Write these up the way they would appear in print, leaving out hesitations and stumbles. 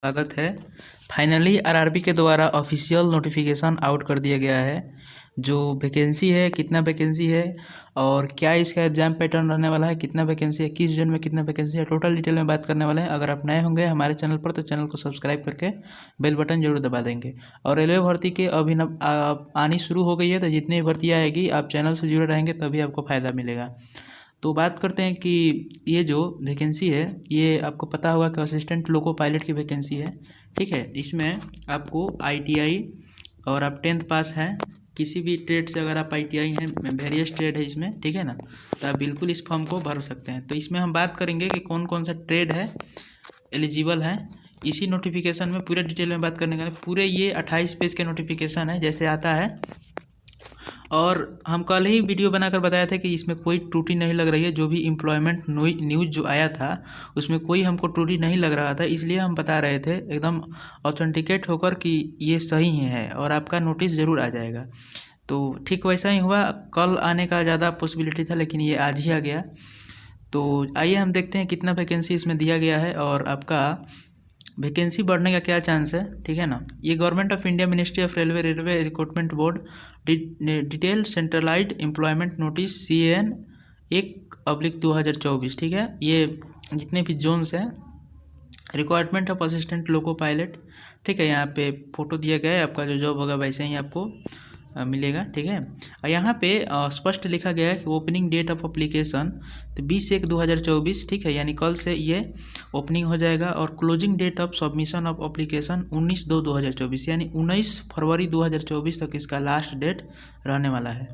स्वागत है। Finally RRB के द्वारा ऑफिशियल नोटिफिकेशन आउट कर दिया गया है। जो वैकेंसी है, कितना वैकेंसी है और क्या इसका एग्जाम पैटर्न रहने वाला है, कितना वैकेंसी है, किस जोन में कितना वैकेंसी है, टोटल डिटेल में बात करने वाले हैं। अगर आप नए होंगे हमारे चैनल पर तो चैनल को सब्सक्राइब करके बेल बटन जरूर दबा देंगे। और रेलवे भर्ती के अभिनव आनी शुरू हो गई है, तो जितनी भर्ती आएगी आप चैनल से जुड़े रहेंगे तभी आपको फ़ायदा मिलेगा। तो बात करते हैं कि ये जो वैकेंसी है, ये आपको पता होगा कि असिस्टेंट लोको पायलट की वैकेंसी है। ठीक है, इसमें आपको आईटीआई और आप 10th पास हैं, किसी भी ट्रेड से अगर आप आईटीआई हैं, वेरियस ट्रेड है इसमें, ठीक है ना, तो आप बिल्कुल इस फॉर्म को भर सकते हैं। तो इसमें हम बात करेंगे कि कौन कौन सा ट्रेड है एलिजिबल है। इसी नोटिफिकेशन में पूरे डिटेल में बात करने का पूरे ये 28 पेज के नोटिफिकेशन है जैसे आता है। और हम कल ही वीडियो बनाकर बताया था कि इसमें कोई त्रुटि नहीं लग रही है। जो भी एम्प्लॉयमेंट न्यूज़ जो आया था उसमें कोई हमको त्रुटि नहीं लग रहा था, इसलिए हम बता रहे थे एकदम ऑथेंटिकेट होकर कि ये सही है और आपका नोटिस ज़रूर आ जाएगा। तो ठीक वैसा ही हुआ, कल आने का ज़्यादा पॉसिबिलिटी था लेकिन ये आज ही आ गया। तो आइए हम देखते हैं कितना वैकेंसी इसमें दिया गया है और आपका वैकेंसी बढ़ने का क्या चांस है। ठीक है ना, ये government of India ministry of railway recruitment board detail centralised employment notice CAN 1/2024। ठीक है, ये जितने भी जोन्स हैं, requirement of assistant loco pilot. ठीक है, यहाँ पे फोटो दिया गया है, आपका जो जॉब होगा वैसे ही आपको मिलेगा। ठीक है, और यहाँ पे स्पष्ट लिखा गया है कि ओपनिंग डेट ऑफ अप्लीकेशन तो 20/1/2024। ठीक है, यानी कल से ये ओपनिंग हो जाएगा। और closing date of submission of application 19/2/2024, यानी 19 फरवरी 2024 तक इसका लास्ट डेट रहने वाला है।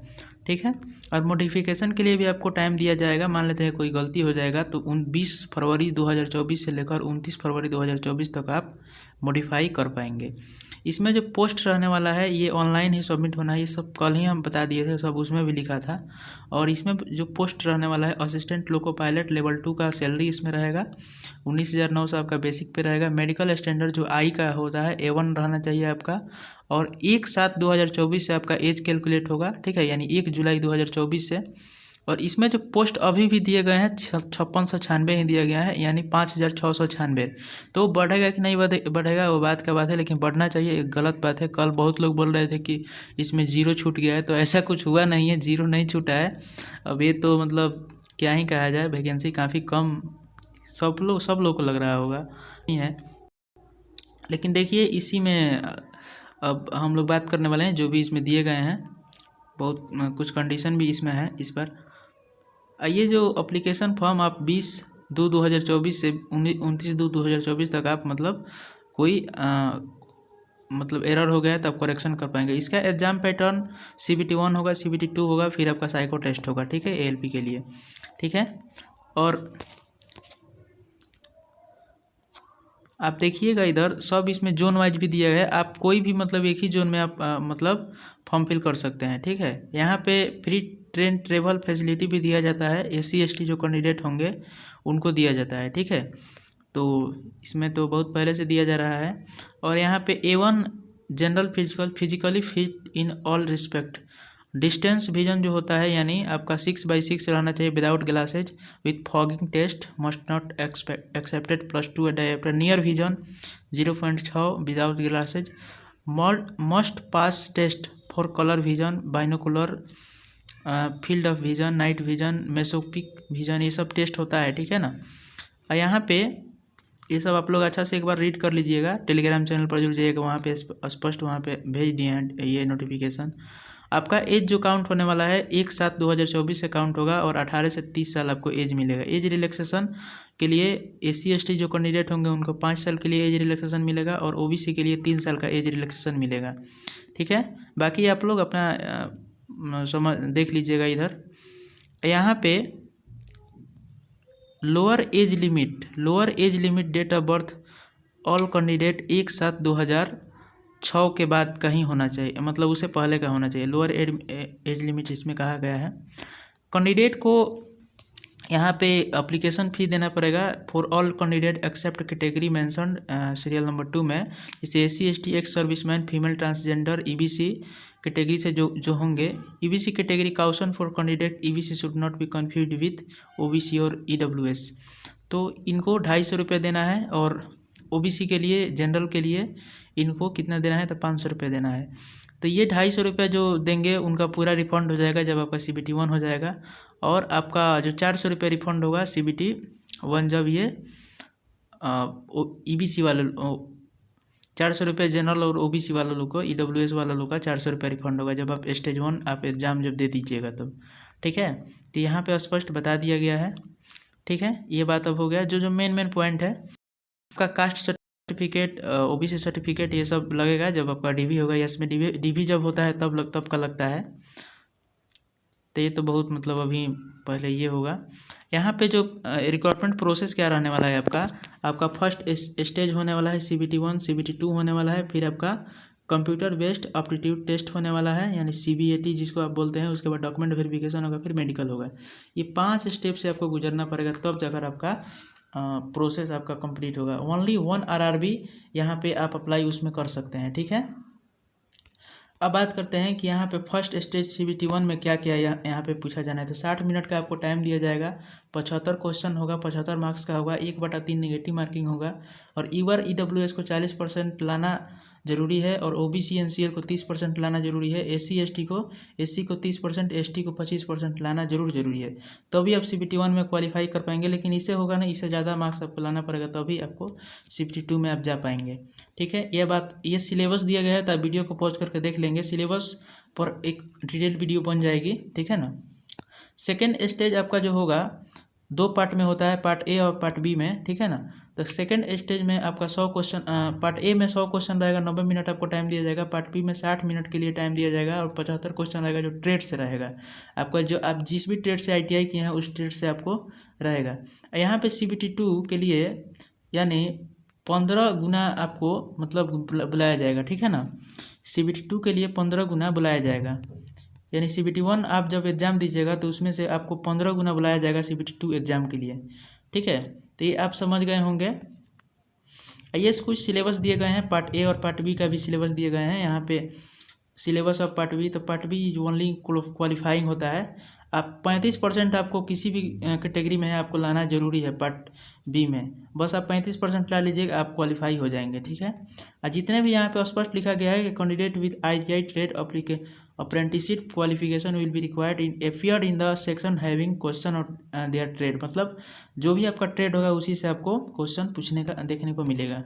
ठीक है, और मॉडिफिकेशन के लिए भी आपको टाइम दिया जाएगा। मान लेते हैं कोई गलती हो जाएगा तो 20 फरवरी 2024 से लेकर 29 फरवरी 2024 तक आप मॉडिफाई कर पाएंगे। इसमें जो पोस्ट रहने वाला है ये ऑनलाइन ही सबमिट होना है, ये सब कल ही हम बता दिए थे, सब उसमें भी लिखा था। और इसमें जो पोस्ट रहने वाला है असिस्टेंट लोको पायलट लेवल 2 का सैलरी इसमें रहेगा 19,900 आपका बेसिक पे रहेगा। मेडिकल स्टैंडर्ड जो आई का होता है A1 रहना चाहिए आपका। और 1/7/2024 से आपका एज कैलकुलेट होगा। ठीक है, यानी 1 जुलाई 2024 से। और इसमें जो पोस्ट अभी भी दिए गए हैं 5696 ही दिया गया है, यानी 5696। तो बढ़ेगा कि नहीं बढ़ेगा वो बात का बात है, लेकिन बढ़ना चाहिए, एक गलत बात है। कल बहुत लोग बोल रहे थे कि इसमें जीरो छूट गया है, तो ऐसा कुछ हुआ नहीं है, जीरो नहीं छूटा है। अब ये तो मतलब क्या ही कहा जाए, वैकेंसी काफ़ी कम सब लोग को लग रहा होगा नहीं है। लेकिन देखिए इसी में अब हम लोग बात करने वाले हैं जो भी इसमें दिए गए हैं, बहुत कुछ कंडीशन भी इसमें है इस पर। ये जो अप्लीकेशन फॉर्म आप 20/2/2024 से 29/2/2024 तक आप मतलब कोई मतलब एरर हो गया तो आप करेक्शन कर पाएंगे। इसका एग्जाम पैटर्न CBT 1 होगा, CBT 2 होगा, फिर आपका साइको टेस्ट होगा। ठीक है, ALP के लिए। ठीक है, और आप देखिएगा इधर सब इसमें जोन वाइज भी दिया गया है। आप कोई भी मतलब एक ही जोन में आप मतलब फॉर्म फिल कर सकते हैं। ठीक है, यहाँ पे फ्री ट्रेन ट्रेवल फैसिलिटी भी दिया जाता है, SC ST जो कैंडिडेट होंगे उनको दिया जाता है। ठीक है, तो इसमें तो बहुत पहले से दिया जा रहा है। और यहाँ पे A1 general physically fit in all respect. Distance vision जो होता है, यानी आपका 6/6 रहना चाहिए without glasses with fogging test must not accepted +2 dioptre. Near vision 0.6 without glasses must pass test for colour vision, binocular field of vision, night vision, mesopic vision, ये सब test होता है। ठीक है ना, और यहाँ पे ये सब आप लोग अच्छा से एक बार रीड कर लीजिएगा, टेलीग्राम चैनल पर जुड़ जाइएगा, वहाँ पे स्पष्ट वहाँ पे भेज दिए हैं ये नोटिफिकेशन। आपका एज जो काउंट होने वाला है 1/7/2024 से काउंट होगा और 18 से 30 साल आपको एज मिलेगा। एज रिलैक्सेशन के लिए SC ST जो कैंडिडेट होंगे उनको 5 साल के लिए एज रिलैक्सेशन मिलेगा और OBC के लिए 3 साल का एज रिलैक्सेशन मिलेगा। ठीक है, बाकी आप लोग अपना समझ देख लीजिएगा। इधर यहाँ पे lower age limit date of birth all candidate 1/7/2006 के बाद कहीं होना चाहिए, मतलब उससे पहले का होना चाहिए। लोअर एज लिमिट इसमें कहा गया है। कैंडिडेट को यहाँ पे एप्लीकेशन फ़ी देना पड़ेगा for all candidate except category mention serial number 2 में, जैसे SC ST ex serviceman, female transgender, EBC category से जो होंगे। EBC category caution for candidate EBC should not be confuse with OBC और EWS। तो इनको 250 रुपये देना है। और ओबीसी के लिए, जनरल के लिए इनको कितना देना है, तो 500 रुपये देना है। तो ये 250 रुपये जो देंगे उनका पूरा रिफंड हो जाएगा जब आपका CBT 1 हो जाएगा। और आपका जो 400 रुपये रिफंड होगा CBT 1 जब ये EBC वाले 400 रुपये जनरल और OBC वाले लोग को, EWS वाला लोग का 400 रुपये रिफंड होगा जब आप स्टेज 1 आप एग्ज़ाम जब दे दीजिएगा तब। ठीक है, तो यहाँ पे स्पष्ट बता दिया गया है। ठीक है, ये बात अब हो गया। जो मेन पॉइंट है आपका कास्ट सर्टिफिकेट, OBC सर्टिफिकेट, ये सब लगेगा जब आपका DV होगा। इसमें DV जब होता है तब का लगता है। तो ये तो बहुत मतलब अभी पहले ये होगा। यहाँ पे जो रिक्रूटमेंट प्रोसेस क्या रहने वाला है, आपका फर्स्ट स्टेज होने वाला है CBT 1, CBT 2 होने वाला है, फिर आपका कंप्यूटर बेस्ड एप्टीट्यूड टेस्ट होने वाला है यानी CBAT जिसको आप बोलते हैं। उसके बाद डॉक्यूमेंट वेरिफिकेशन होगा, फिर मेडिकल होगा। ये 5 स्टेप से आपको गुजरना पड़ेगा, तब जाकर आपका प्रोसेस आपका कंप्लीट होगा। ओनली 1 RRB यहाँ पे आप अप्लाई उसमें कर सकते हैं। ठीक है, अब बात करते हैं कि यहाँ पे फर्स्ट स्टेज CBT 1 में क्या क्या यहाँ पे पूछा जाना है। तो 60 मिनट का आपको टाइम दिया जाएगा, 75 क्वेश्चन होगा, 75 मार्क्स का होगा, 1/3 नेगेटिव मार्किंग होगा। और EWS को 40% लाना जरूरी है, और OBC NCL को 30% लाना जरूरी है। SC को 30%, ST को 25% लाना जरूरी है। तभी आप CBT 1 में क्वालिफाई कर पाएंगे, लेकिन इससे होगा ना, इससे ज़्यादा मार्क्स आपको लाना पड़ेगा तभी आपको CBT 2 में आप जा पाएंगे। ठीक है, ये सिलेबस दिया गया है, तो आप वीडियो को पॉज करके देख लेंगे। सिलेबस पर एक डिटेल वीडियो बन जाएगी। ठीक है ना। सेकेंड स्टेज आपका जो होगा 2 पार्ट में होता है, पार्ट A और पार्ट B में। ठीक है ना। तो सेकेंड स्टेज में आपका 100 क्वेश्चन, पार्ट A में 100 क्वेश्चन रहेगा, 90 मिनट आपको टाइम दिया जाएगा। पार्ट B में 60 मिनट के लिए टाइम दिया जाएगा, और 75 क्वेश्चन रहेगा जो ट्रेड से रहेगा आपका, जो आप जिस भी ट्रेड से ITI किए हैं उस ट्रेड से आपको रहेगा। यहाँ पे CBT 2 के लिए यानी 15 गुना आपको मतलब बुलाया जाएगा। ठीक है ना। CBT 2 के लिए 15 गुना बुलाया जाएगा, यानी CBT 1 आप जब एग्ज़ाम दीजिएगा तो उसमें से आपको 15 गुना बुलाया जाएगा CBT 2 एग्ज़ाम के लिए। ठीक है, तो ये आप समझ गए होंगे। ये कुछ सिलेबस दिए गए हैं, पार्ट A और पार्ट B का भी सिलेबस दिए गए हैं यहाँ पे। सिलेबस ऑफ पार्ट B, तो पार्ट B जो ओनली क्वालिफाइंग होता है, आप 35% आपको किसी भी कैटेगरी में है आपको लाना जरूरी है पार्ट B में। बस आप 35% ला लीजिएगा, आप क्वालिफाई हो जाएंगे। ठीक है, और जितने भी यहाँ पे स्पष्ट लिखा गया है कि candidate with ITI trade apprenticeship qualification will be required in the section having question of their trade, मतलब जो भी आपका ट्रेड होगा उसी से आपको क्वेश्चन पूछने का देखने को मिलेगा।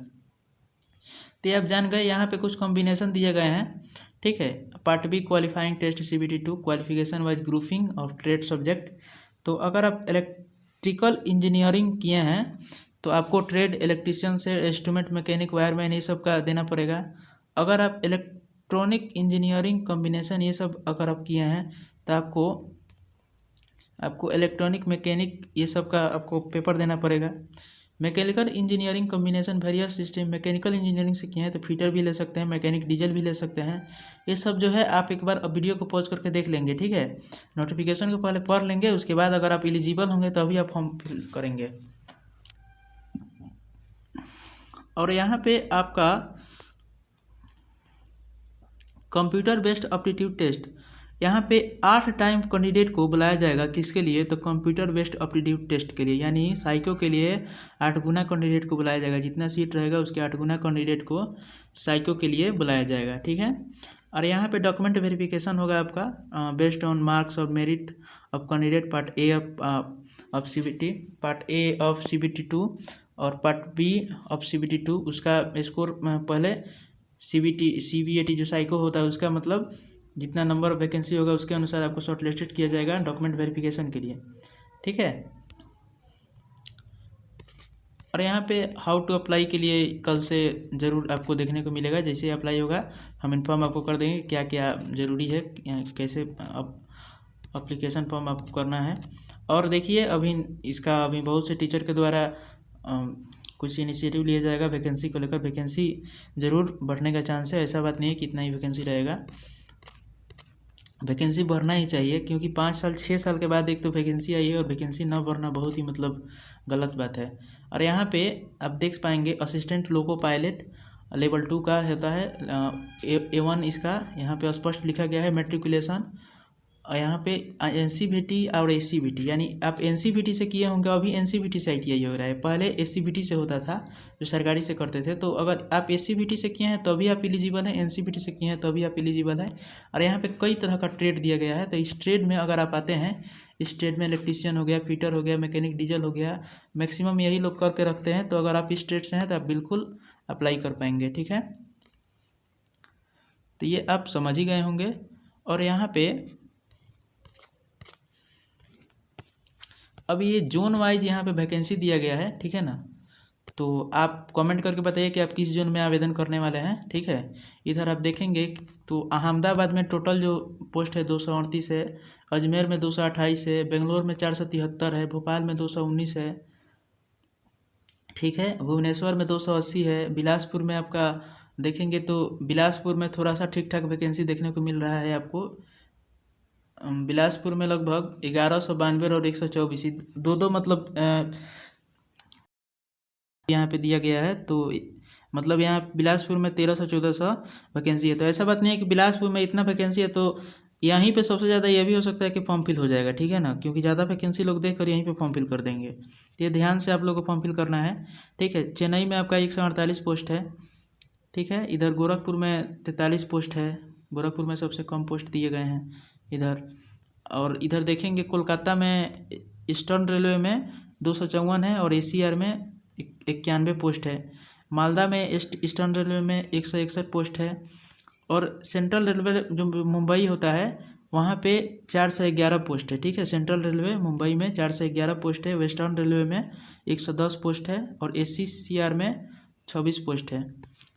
तो आप जान गए, यहाँ पे कुछ कॉम्बिनेशन दिए गए हैं। ठीक है, part B qualifying test CBT 2 qualification wise grouping of trade subject. तो अगर आप इलेक्ट्रिकल इंजीनियरिंग किए हैं तो आपको ट्रेड इलेक्ट्रीशियन से इंस्ट्रूमेंट मैकेनिक वायरमैन ये सब का देना पड़ेगा। अगर आप इलेक्ट्रॉनिक इंजीनियरिंग कॉम्बिनेशन ये सब अगर आप किए हैं तो आपको इलेक्ट्रॉनिक मैकेनिक ये सब का आपको पेपर देना पड़ेगा। Mechanical engineering combination various system, mechanical engineering से किए हैं तो फीटर भी ले सकते हैं, मैकेनिक डीजल भी ले सकते हैं। ये सब जो है आप एक बार वीडियो को पॉज करके देख लेंगे। ठीक है, नोटिफिकेशन को पहले पढ़ लेंगे, उसके बाद अगर आप एलिजिबल होंगे तभी आप फॉर्म फिल करेंगे। और यहाँ पे आपका कंप्यूटर बेस्ड एप्टीट्यूड टेस्ट, यहाँ पे 8 टाइम कैंडिडेट को बुलाया जाएगा। किसके लिए? तो कंप्यूटर बेस्ड एप्टीट्यूड टेस्ट के लिए, यानी साइको के लिए 8 गुना कैंडिडेट को बुलाया जाएगा। जितना सीट रहेगा उसके 8 गुना कैंडिडेट को साइको के लिए बुलाया जाएगा। ठीक है, और यहाँ पे डॉक्यूमेंट वेरिफिकेशन होगा आपका बेस्ड ऑन मार्क्स और merit of candidate part A of CBT, part A of CBT 2 और पार्ट B ऑफ CBT 2। उसका स्कोर पहले CBAT जो साइको होता है उसका मतलब जितना नंबर ऑफ वैकेंसी होगा उसके अनुसार आपको शॉर्ट लिस्टेड किया जाएगा डॉक्यूमेंट वेरिफिकेशन के लिए। ठीक है, और यहाँ पे हाउ टू अप्लाई के लिए कल से ज़रूर आपको देखने को मिलेगा। जैसे अप्लाई होगा हम इन्फॉर्म आपको कर देंगे क्या क्या ज़रूरी है, कैसे अप्लीकेशन फॉर्म आपको करना है। और देखिए अभी बहुत से टीचर के द्वारा कुछ इनिशिएटिव लिया जाएगा वैकेंसी को लेकर। वैकेंसी ज़रूर बढ़ने का चांस है, ऐसा बात नहीं है कि इतना ही वैकेंसी रहेगा। वैकेंसी बढ़ना ही चाहिए, क्योंकि 5 साल 6 साल के बाद एक तो वैकेंसी आई है, और वैकेंसी न बढ़ना बहुत ही मतलब गलत बात है। और यहाँ पे आप देख पाएंगे असिस्टेंट लोको पायलट लेवल 2 का होता है A1। इसका यहाँ पे स्पष्ट लिखा गया है मैट्रिकुलेशन और यहाँ पे NCVT और ACVT, यानी आप NCVT से किए होंगे, अभी NCVT से ITI हो रहा है, पहले ACVT से होता था जो सरकारी से करते थे। तो अगर आप ACVT से किए हैं तो भी आप एलिजिबल हैं, NCVT से किए हैं तो भी आप एलिजिबल हैं। और यहाँ पे कई तरह का ट्रेड दिया गया है, तो इस ट्रेड में अगर आप आते हैं, इस ट्रेड में इलेक्ट्रीशियन हो गया, फिटर हो गया, मैकेनिक डीजल हो गया, मैक्सिमम यही लोग करके रखते हैं। तो अगर आप इस ट्रेड से हैं तो आप बिल्कुल अप्लाई कर पाएंगे, ठीक है। तो ये आप समझ ही गए होंगे। और यहाँ पे अब ये जोन वाइज यहाँ पे वैकेंसी दिया गया है, ठीक है ना। तो आप कमेंट करके बताइए कि आप किस जोन में आवेदन करने वाले हैं, ठीक है। इधर आप देखेंगे तो अहमदाबाद में टोटल जो पोस्ट है 238 है, अजमेर में 228 है, बेंगलोर में 473 है, भोपाल में 219 है, ठीक है, भुवनेश्वर में 280 है, बिलासपुर में आपका देखेंगे तो बिलासपुर में थोड़ा सा ठीक ठाक वैकेंसी देखने को मिल रहा है आपको। बिलासपुर में लगभग 1192 और 124 दो मतलब यहाँ पे दिया गया है। तो मतलब यहाँ बिलासपुर में 1300-1400 वैकेंसी है। तो ऐसा बात नहीं है कि बिलासपुर में इतना वैकेंसी है तो यहीं पे सबसे ज़्यादा यह भी हो सकता है कि फॉर्म फिल हो जाएगा, ठीक है ना, क्योंकि ज़्यादा वैकेंसी लोग देख कर यहीं पे फॉर्म फिल कर देंगे। तो ये ध्यान से आप लोग को फॉर्म फिल करना है, ठीक है। चेन्नई में आपका 148 पोस्ट है, ठीक है। इधर गोरखपुर में 43 पोस्ट है, गोरखपुर में सबसे कम पोस्ट दिए गए हैं इधर। और इधर देखेंगे कोलकाता में ईस्टर्न रेलवे में 254 है और ACR में 91 पोस्ट है। मालदा में ईस्टर्न रेलवे में 161 पोस्ट है। और सेंट्रल रेलवे जो मुंबई होता है वहाँ पे 411 पोस्ट है, ठीक है। सेंट्रल रेलवे मुंबई में 411 पोस्ट है, वेस्टर्न रेलवे में 110 पोस्ट है और ACCR में 26 पोस्ट है।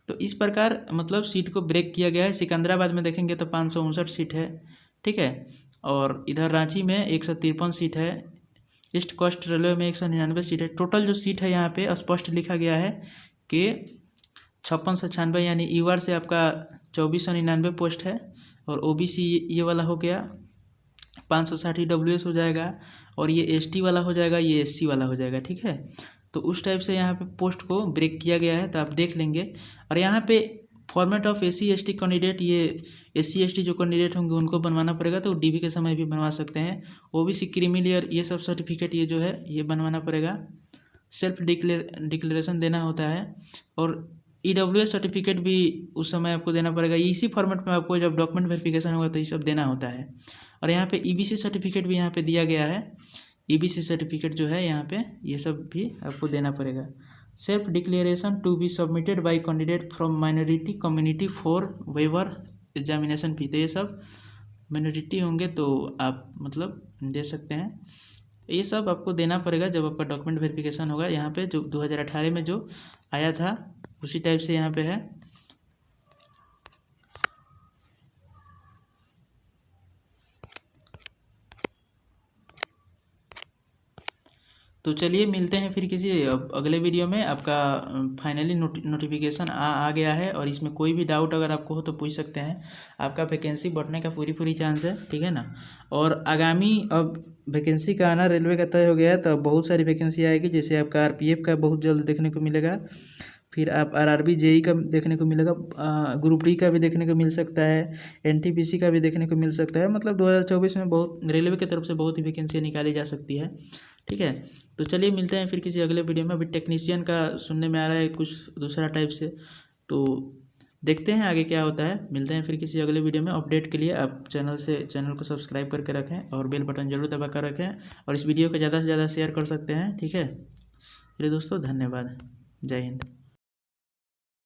तो इस प्रकार मतलब सीट को ब्रेक किया गया है। सिकंदराबाद में देखेंगे तो 559 सीट है, ठीक है। और इधर रांची में 153 सीट है, ईस्ट कोस्ट रेलवे में 199 सीट है। टोटल जो सीट है यहाँ पे स्पष्ट लिखा गया है कि 5696, यानी ईवार से आपका 2499 पोस्ट है। और OBC ये वाला हो गया 560 EWS हो जाएगा, और ये ST वाला हो जाएगा, ये SC वाला हो जाएगा, ठीक है। तो उस टाइप से यहाँ पे पोस्ट को ब्रेक किया गया है, तो आप देख लेंगे। और यहाँ पे format of SC ST candidate, ये SC ST जो कैंडिडेट होंगे उनको बनवाना पड़ेगा, तो DB के समय भी बनवा सकते हैं। OBC क्रीमी लेयर ये सब सर्टिफिकेट ये जो है ये बनवाना पड़ेगा, सेल्फ डिक्लेरेशन देना होता है। और EWS सर्टिफिकेट भी उस समय आपको देना पड़ेगा। इसी फॉर्मेट में आपको जब डॉक्यूमेंट वेरिफिकेशन होगा तो ये सब देना होता है। और यहाँ पे EBC सर्टिफिकेट भी यहाँ पे दिया गया है, EBC सर्टिफिकेट जो है यहाँ पे ये सब भी आपको देना पड़ेगा। Self declaration to be submitted by candidate from minority community for waiver examination fee. तो ये सब माइनॉरिटी होंगे तो आप मतलब दे सकते हैं, ये सब आपको देना पड़ेगा जब आपका डॉक्यूमेंट वेरिफिकेशन होगा। यहाँ पे जो 2018 में जो आया था उसी टाइप से यहाँ पे है। तो चलिए मिलते हैं फिर किसी अगले वीडियो में। आपका फाइनली नोटिफिकेशन आ गया है, और इसमें कोई भी डाउट अगर आपको हो तो पूछ सकते हैं। आपका वैकेंसी बढ़ने का पूरी चांस है, ठीक है ना। और आगामी अब वैकेंसी का आना रेलवे का तय हो गया है, तो बहुत सारी वैकेंसी आएगी। जैसे आपका RPF का बहुत जल्द देखने को मिलेगा, फिर आप RRB JEE का देखने को मिलेगा, ग्रुप D का भी देखने को मिल सकता है, NTPC का भी देखने को मिल सकता है। मतलब 2024 में बहुत रेलवे की तरफ से बहुत ही वैकेंसियाँ निकाली जा सकती है, ठीक है। तो चलिए मिलते हैं फिर किसी अगले वीडियो में। अभी टेक्नीशियन का सुनने में आ रहा है कुछ दूसरा टाइप से, तो देखते हैं आगे क्या होता है। मिलते हैं फिर किसी अगले वीडियो में। अपडेट के लिए आप चैनल को सब्सक्राइब करके रखें और बेल बटन जरूर दबा कर रखें, और इस वीडियो को ज़्यादा से ज़्यादा शेयर कर सकते हैं, ठीक है। चलिए दोस्तों, धन्यवाद, जय हिंद।